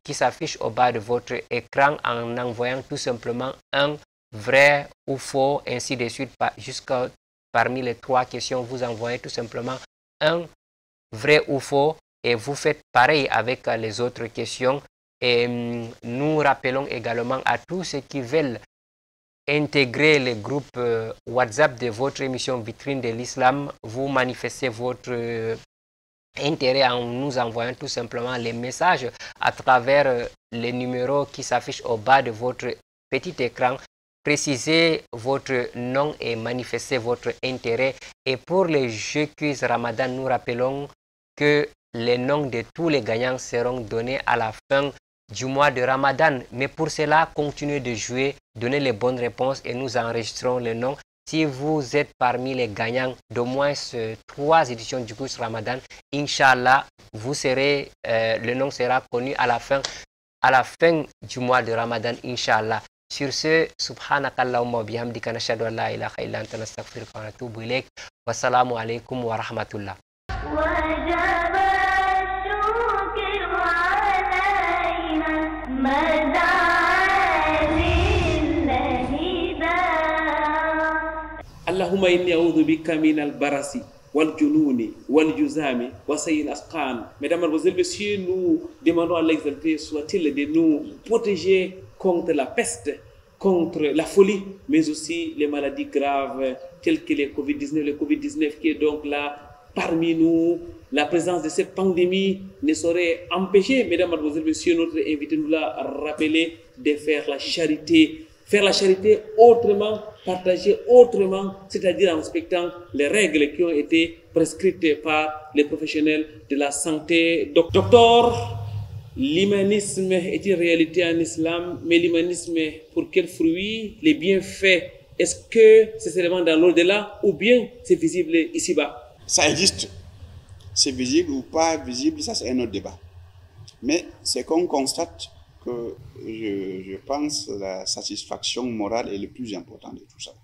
qui s'affiche au bas de votre écran en envoyant tout simplement un vrai ou faux, ainsi de suite. Jusqu'à parmi les 3 questions, vous envoyez tout simplement un vrai ou faux et vous faites pareil avec les autres questions. Et nous rappelons également à tous ceux qui veulent intégrer les groupes WhatsApp de votre émission Vitrine de l'Islam, vous manifestez votre intérêt en nous envoyant tout simplement les messages à travers les numéros qui s'affichent au bas de votre petit écran. Précisez votre nom et manifestez votre intérêt. Et pour les jeux quiz Ramadan, nous rappelons que les noms de tous les gagnants seront donnés à la fin du mois de Ramadan. Mais pour cela, continuez de jouer, donnez les bonnes réponses et nous enregistrons les noms. Si vous êtes parmi les gagnants d'au moins 3 éditions du quiz Ramadan, Inch'Allah, le nom sera connu à la fin du mois de Ramadan, Inch'Allah. Sur ce, subhanakallahumma wa bihamdika nashhadu an la ilaha illa anta nastaghfiruka wa natubu ilayk. Wassalamu alaikum wa rahmatullah. مدى لله دا Allahumma inni a'udhu bika min al-barasi wal jununi wal juzami wa sayil asqan. Mesdames, Mademoiselles, Messieurs, nous demandons à l'exalté soit-il de nous protéger contre la peste, contre la folie, mais aussi les maladies graves telles que le Covid-19 qui est donc là parmi nous. La présence de cette pandémie ne saurait empêcher, mesdames, mademoiselles, messieurs, notre invité nous l'a rappelé, de faire la charité. Faire la charité autrement, partager autrement, c'est-à-dire en respectant les règles qui ont été prescrites par les professionnels de la santé. Docteur, l'humanisme est une réalité en islam, mais l'humanisme, pour quel fruit, les bienfaits, est-ce que c'est seulement dans l'au-delà ou bien c'est visible ici-bas? Ça existe. C'est visible ou pas visible, ça c'est un autre débat. Mais c'est qu'on constate que je pense que la satisfaction morale est le plus important de tout ça.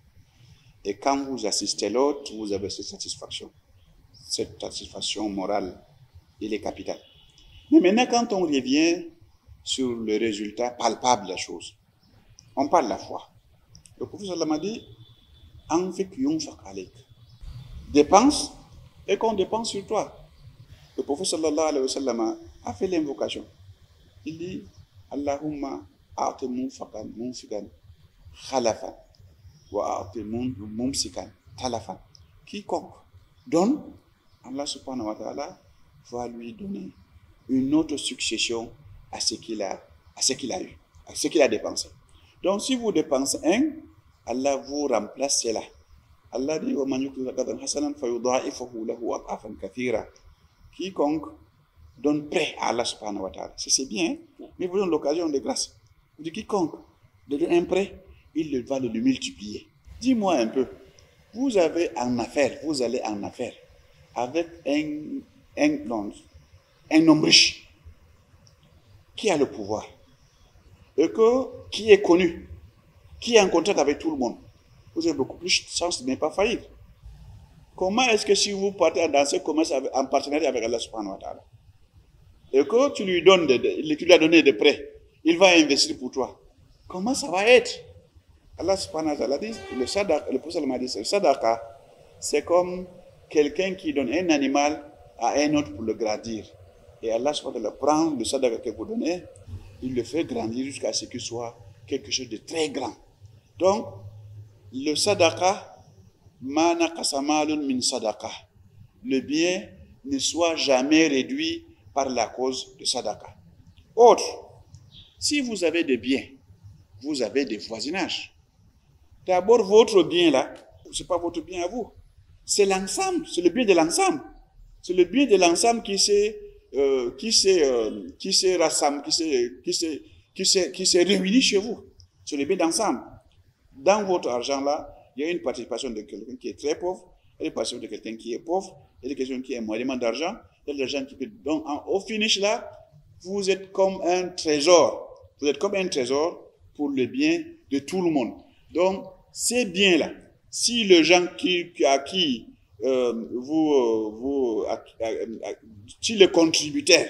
Et quand vous assistez l'autre, vous avez cette satisfaction. Cette satisfaction morale, elle est capitale. Mais maintenant, quand on revient sur le résultat palpable de la chose, on parle de la foi. Le professeur m'a dit, dépense et qu'on dépense sur toi. Le professeur sallallahu alayhi wa sallam a fait l'invocation. Il dit, Allahumma a'ti munfiqan khalafan wa a'ti mumsikan talafan. Quiconque donne, Allah subhanahu wa ta'ala va lui donner une autre succession à ce qu'il a eu, à ce qu'il a dépensé. Donc si vous dépensez un, Allah vous remplace cela. Allah dit wa man yuqri qadaran hasanan fayudha'ifahu lahu ad'afan kathira. Quiconque donne prêt à Allah subhanahu wa ta'ala. C'est bien, mais vous donne l'occasion de grâce. Vous dites quiconque donne un prêt, il va le multiplier. Dis-moi un peu, vous allez en affaire avec un homme riche qui a le pouvoir et qui est connu, qui est en contact avec tout le monde. Vous avez beaucoup plus de chance de ne pas faillir. Comment est-ce que si vous partez dans ce commerce en partenariat avec Allah subhanahu wa ta'ala et que tu lui as donné des prêts, il va investir pour toi. Comment ça va être? Allah subhanahu wa ta'ala dit, le prophète m'a dit, le sadaqa, c'est comme quelqu'un qui donne un animal à un autre pour le grandir. Et Allah subhanahu wa ta'ala prend le sadaqa que vous donnez, il le fait grandir jusqu'à ce qu'il soit quelque chose de très grand. Donc, le sadaqa, le bien ne soit jamais réduit par la cause de sadaqa. Autre, si vous avez des biens, vous avez des voisinages. D'abord, votre bien là, ce n'est pas votre bien à vous. C'est l'ensemble, c'est le bien de l'ensemble. C'est le bien de l'ensemble qui s'est rassemblé, qui s'est réuni chez vous. C'est le bien d'ensemble. Dans votre argent là, il y a une participation de quelqu'un qui est très pauvre, il y a une participation de quelqu'un qui est pauvre, il y a quelqu'un qui a moyennement d'argent, il y a des gens qui peuvent. Donc, au finish là, vous êtes comme un trésor. Vous êtes comme un trésor pour le bien de tout le monde. Donc, ces biens-là, si les gens si les contributeurs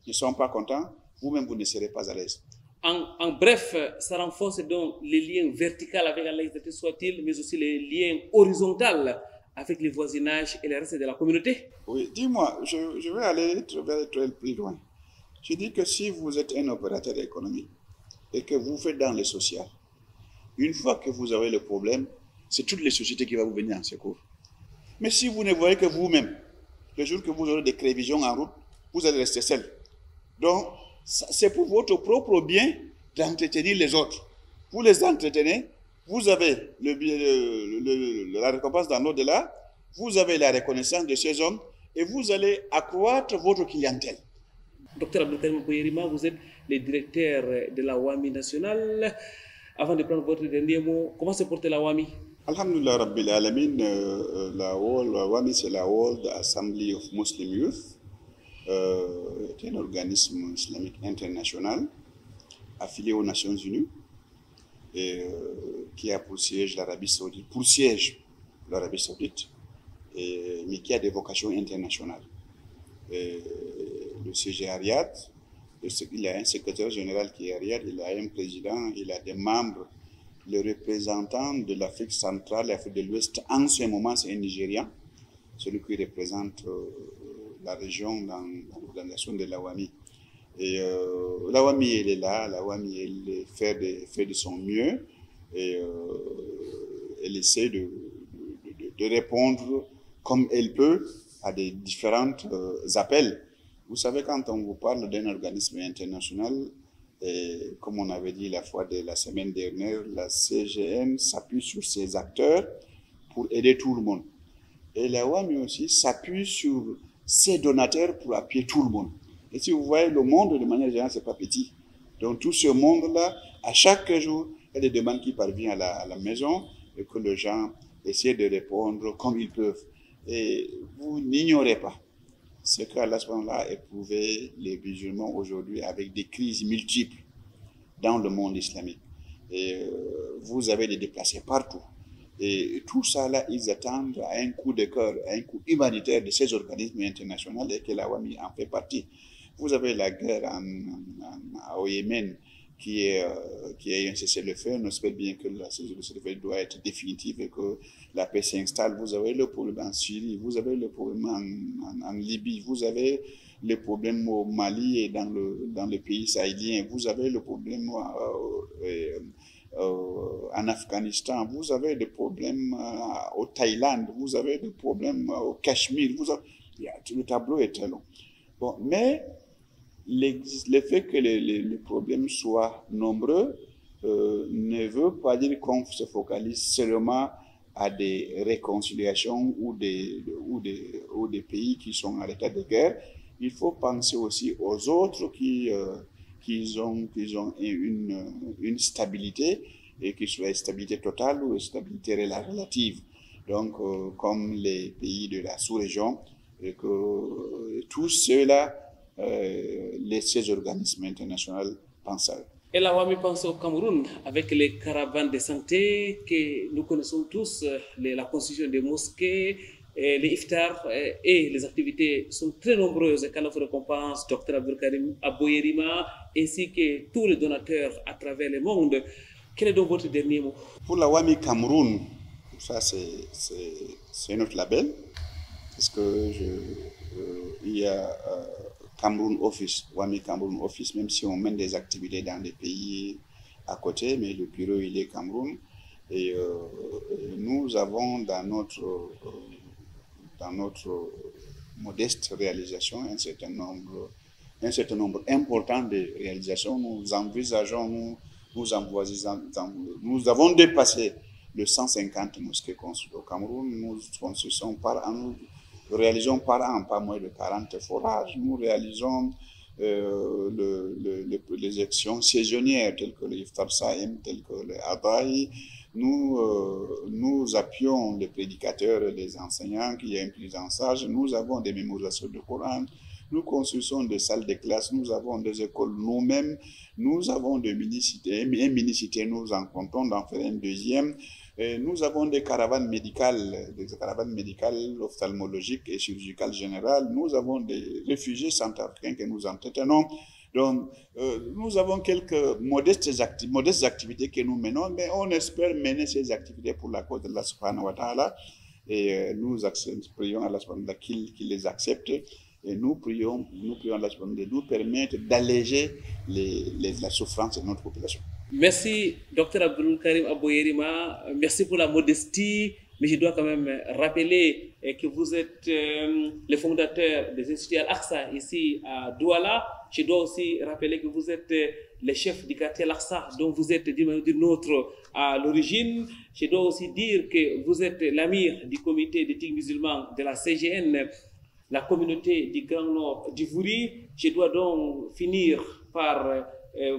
ne sont pas contents, vous-même, vous ne serez pas à l'aise. En bref, ça renforce donc les liens verticaux avec Allah, soit-il, mais aussi les liens horizontaux avec les voisinages et le reste de la communauté. Oui, dis-moi, je vais aller très plus loin. Je dis que si vous êtes un opérateur économique et que vous faites dans le social, une fois que vous avez le problème, c'est toutes les sociétés qui vont vous venir en secours. Mais si vous ne voyez que vous-même, le jour que vous aurez des prévisions en route, vous allez rester seul. Donc, c'est pour votre propre bien d'entretenir les autres. Vous les entretenez, vous avez la récompense dans l'au-delà, vous avez la reconnaissance de ces hommes et vous allez accroître votre clientèle. Docteur Abdelkarim Koyerima, vous êtes le directeur de la WAMI nationale. Avant de prendre votre dernier mot, comment se porte la WAMI? Alhamdulillah Rabbil Alamin, la WAMI c'est la World Assembly of Muslim Youth. C'est un organisme islamique international affilié aux Nations Unies et qui a pour siège l'Arabie Saoudite, mais qui a des vocations internationales. Le siège est à Riyad, il a un secrétaire général qui est à Riyad, il a un président, il a des membres le représentant de l'Afrique centrale et l'Afrique de l'Ouest, en ce moment, c'est un Nigérian, celui qui représente la région dans l'organisation de l'AWAMI. Et l'AWAMI, elle est là, l'AWAMI, elle fait de son mieux, et elle essaie de répondre comme elle peut à des différents appels. Vous savez, quand on vous parle d'un organisme international, et comme on avait dit la fois de la semaine dernière, la CGN s'appuie sur ses acteurs pour aider tout le monde. Et la WAMI aussi s'appuie sur ses donateurs pour appuyer tout le monde. Et si vous voyez, le monde, de manière générale, c'est pas petit. Donc tout ce monde-là, à chaque jour, il y a des demandes qui parviennent à la maison et que les gens essaient de répondre comme ils peuvent. Et vous n'ignorez pas ce qu'Allah a éprouvé les musulmans aujourd'hui avec des crises multiples dans le monde islamique. Et vous avez des déplacés partout. Et tout ça, là, ils attendent à un coup de cœur, à un coup humanitaire de ces organismes internationaux et que la WAMI en fait partie. Vous avez la guerre au Yémen qui est un cessez-le-feu. On espère bien que le cessez-le-feu doit être définitif et que la paix s'installe. Vous avez le problème en Syrie, vous avez le problème en Libye, vous avez le problème au Mali et dans le pays sahélien, vous avez le problème en Afghanistan, vous avez des problèmes au Thaïlande, vous avez des problèmes au Cachemire, le tableau est très long. Bon, mais le fait que les problèmes soient nombreux ne veut pas dire qu'on se focalise seulement à des réconciliations ou des pays qui sont à l'état de guerre. Il faut penser aussi aux autres qui ont une stabilité, et qui soit une stabilité totale ou une stabilité relative. Donc, comme les pays de la sous-région, et que tous ceux-là, ces organismes internationaux pensent à eux. Et la WAMI pense au Cameroun avec les caravanes de santé que nous connaissons tous, la construction des mosquées, les iftars et les activités sont très nombreuses. Qu'Allah vous récompense, Dr Abdulkarim Aboyerima, ainsi que tous les donateurs à travers le monde. Quel est donc votre dernier mot? Pour la WAMI Cameroun, ça c'est notre label, parce que il y a Cameroun Office, WAMI Cameroun Office, même si on mène des activités dans des pays à côté, mais le bureau il est Cameroun. Et nous avons dans notre modeste réalisation un certain nombre important de réalisations. Nous envisageons, nous avons dépassé les 150 mosquées construites au Cameroun. Nous construisons par an, nous réalisons par an pas moins de 40 forages. Nous réalisons les actions saisonnières telles que les Iftar Saïm, telles que les Abaï. Nous appuyons les prédicateurs et les enseignants qui ont une prise en charge. Nous avons des mémorisations de Coran. Nous construisons des salles de classe. Nous avons des écoles nous-mêmes. Nous avons des mini-cités. Une mini-cité, nous en comptons d'en faire une deuxième. Nous avons des caravanes médicales ophtalmologiques et chirurgicales générales. Nous avons des réfugiés centrafricains que nous entretenons. Donc, nous avons quelques modestes activités que nous menons, mais on espère mener ces activités pour la cause de Allah subhanahu wa ta'ala. Et nous prions Allah subhanahu wa ta'ala qu'il les accepte. Et nous prions Allah subhanahu wa ta'ala de nous permettre d'alléger la souffrance de notre population. Merci, Dr Abdulkarim Aboyerima. Merci pour la modestie. Mais je dois quand même rappeler que vous êtes le fondateur des instituts Al-Aqsa ici à Douala. Je dois aussi rappeler que vous êtes le chef du quartier Al-Aqsa, dont vous êtes d'une autre à l'origine. Je dois aussi dire que vous êtes l'amir du comité d'éthique musulman de la CGN, la communauté du Grand Nord du Vouri. Je dois donc finir par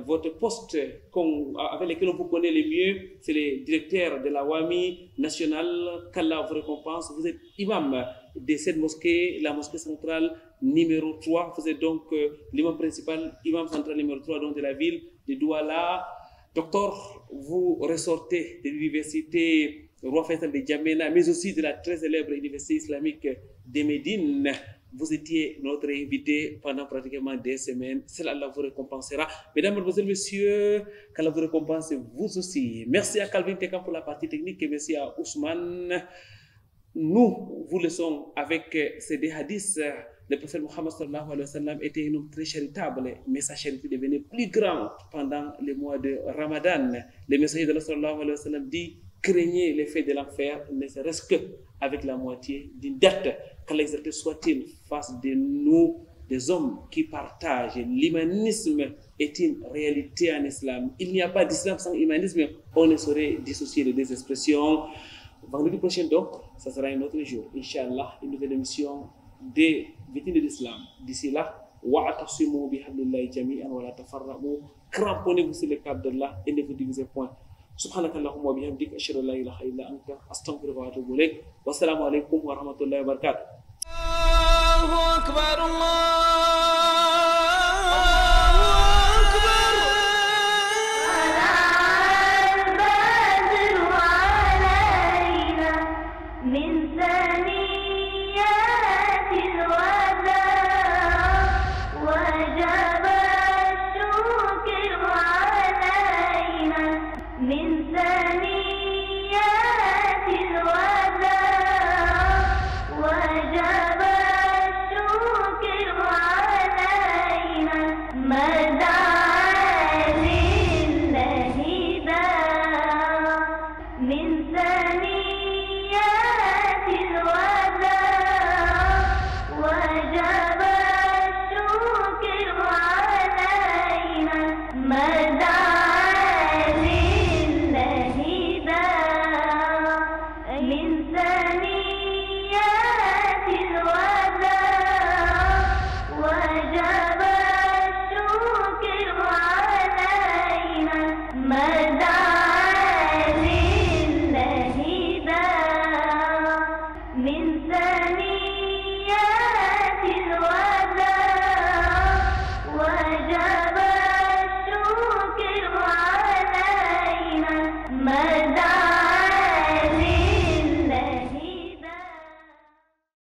votre poste avec lequel on vous connaît le mieux, c'est le directeur de la WAMI nationale. Qu'Allah vous récompense. Vous êtes imam de cette mosquée, la mosquée centrale numéro 3. Vous êtes donc l'imam principal, imam central numéro 3 donc de la ville de Douala. Docteur, vous ressortez de l'université Roi Faisal de Djamena, mais aussi de la très célèbre université islamique de Médine. Vous étiez notre invité pendant pratiquement des semaines. Cela Allah vous récompensera. Mesdames, Mesdemoiselles, Messieurs, qu'Allah vous récompense vous aussi. Merci à Calvin Tekan pour la partie technique et merci à Ousmane. Nous vous laissons avec ces deux hadiths. Le prophète Mohammed sallallahu alayhi wa sallam était un homme très charitable, mais sa charité devenait plus grande pendant les mois de Ramadan. Le messager de Allah sallallahu alayhi wa sallam dit: craignez l'effet de l'enfer, ne serait-ce qu'avec la moitié d'une dette. Qu'Allah exalté soit-il face de nous, des hommes qui partagent. L'humanisme est une réalité en islam. Il n'y a pas d'islam sans humanisme. On ne saurait dissocier les deux expressions. Vendredi prochain, donc, ça sera un autre jour. Inch'Allah, une nouvelle émission des victimes de l'islam. D'ici là, wa'atasimu bihablillahi jami'an wa la tafarraqu. Cramponnez-vous sur le câble d'Allah et ne vous divisez point. سبحانك اللهم وبحمدك أشهد أن لا إله إلا أنت أستغفرك وأتوب إليك والسلام عليكم ورحمة الله وبركاته. الله أكبر من